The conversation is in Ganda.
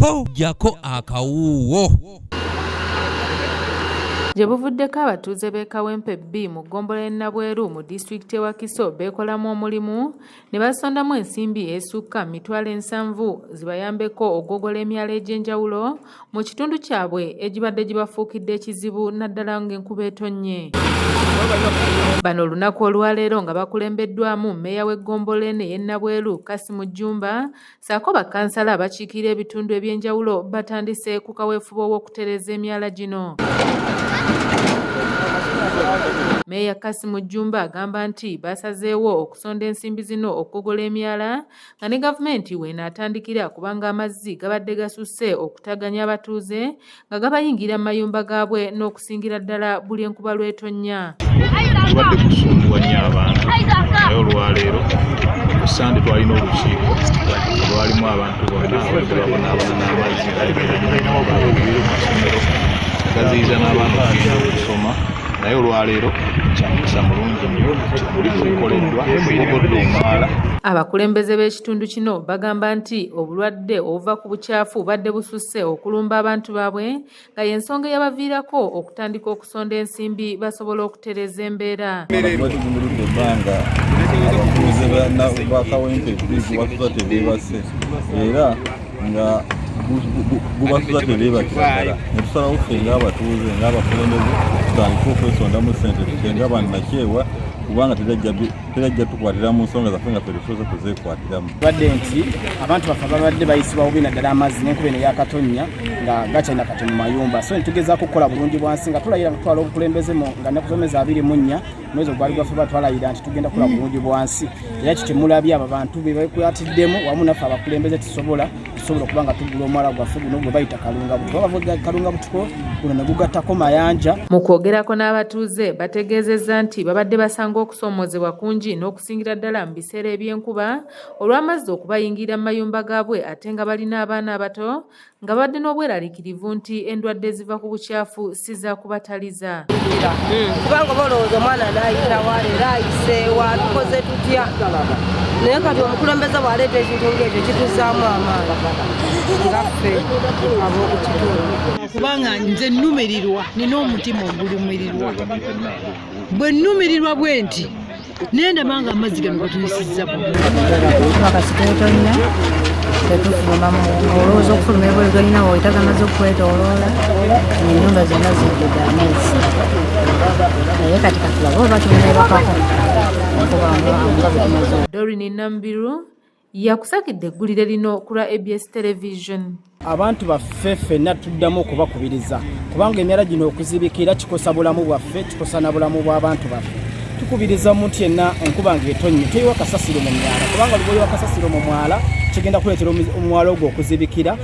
ko jako akawuwo. Gye buvuddeko abatuuze b'e Kawempe B mu ggombolola y'e Nabweru mu disitulikiti y'e Wakiso beekolamu omulimu ne basondamu ensimbi esukka mitwalo 7 zibayambeko okugogola emyala egy'enjawulo mu kitundu kyabwe egibadde gibafuukidde ekizibu naddala ng'enkuba etonnye. Bano olunaku olwaleero nga bakulembeddwamu mmeeya w'eggombolola eno y'e Nabweru Kasimu Jjumba ssaako bakansala abakiikirira ebitundu eby'enjawulo batandise ku kaweefube w'okutereeza emyala gino. Meeya Kasimu Jjumba agamba nti basazeewo okusonda ensimbi zino okugogola emyala nga ne gavumenti weenaatandikira kubanga amazzi gabadde gasusse okutaganya abatuuze nga gabayingira mu mayumba gaabwe n'okusingira ddala buli enkuba lw'etonnya. Tubadde kusumbuwa nnyo abantu naye olwaleero kusande twalina olukiiko olwalimu abantu bonna abadde babonaabona n'amazzi galibiranyumaobabiri mu masomero gaziyiza n'abantu bagenda okusoma naye olwaleero kyamukisa mulungi nnyo buli kukoleddwa erigodde omwala. Abakulembeze b'ekitundu kino bagamba nti obulwadde obuva ku bukyafu badde bususse okulumba abantu baabwe nga y'ensonga eyabaviirako okutandika okusonda ensimbi basobola okutereeza embeera. Tugumuludde ebbanga abatuuze ba Kawempe gubasuza tebeebase era nga gubasuza tebeebakira ddala ne tusalawo ffe ng'abatuuze ng'abakulembeze tutandike okwesondamu ssente tukenga bannakyewa kubanga terajja tukwatira mu nsonga zaffe nga ffe tusoboze kuzeekwatiramu. Badde nti abantu baffe babadde bayisibwa bubi naddala amazzi n'enkuba eno eyakatonnya nga gakyalina kati mu mayumba so nitugezaako okukola bulungi bwansi nga tulayira kutwala obukulembeze nga ne kusomeza 24 mwezi ogwali gwaffe batwalayira nti tugenda kukola bulungi bwansi era kiti mulabye abo bantu be bakwatiddemu wamu naffe abakulembeze tusobola okuba nga tugula omwala gwaffe guno gwe bayita kalunga butuko bavuga kalunga butuko guno ne gugattako mayanja. Mu kwogerako n'abatuuze bategeezezza nti babadde basanga okusoomoozebwa kungi n'okusingira ddala mu biseera eby'enkuba olw'amazzi okubayingira mu mayumba gaabwe ate nga balina abaana abato nga badde n'obweraliikirivu nti endwadde eziva ku bukyafu si za kubataliza. Kubanga balowooza omwana n'ayita wale era ayiseewa tukoze tutya naye kati omukulembeze bw'aleeta ekintu ng'ekyo kituzaamu amaanyi nga ffe ab'okukitundu. Kubanga nze nnumirirwa nina omutima ogulumirirwa bwe nnumirirwa bwe nti nendaba nga amazzi gano gatuyisizza bakasiteetonya tetufuluma olowooza okufuluma ebwe galina woyita gamaze okwetooloola ennyumba zonna zijjudde amazzi naye kati katulabe oba tuneebakako okuba bwetumaze. Doreen Nambiru yakusakidde eggulire lino ku lwa ABS Television. Abantu baffe ffenna tuddamu okubakubiriza kubanga emyala gino okuzibikira kikosa bulamu bwaffe kikosa na bulamu bw'abantu baffe. Tukubiriza omuntu yenna enkuba ng'etonnye toyiwa kasasiro mu myala kubanga luboyiwa kasasiro mu mwala kigenda kuleetera omwala ogwo okuzibikira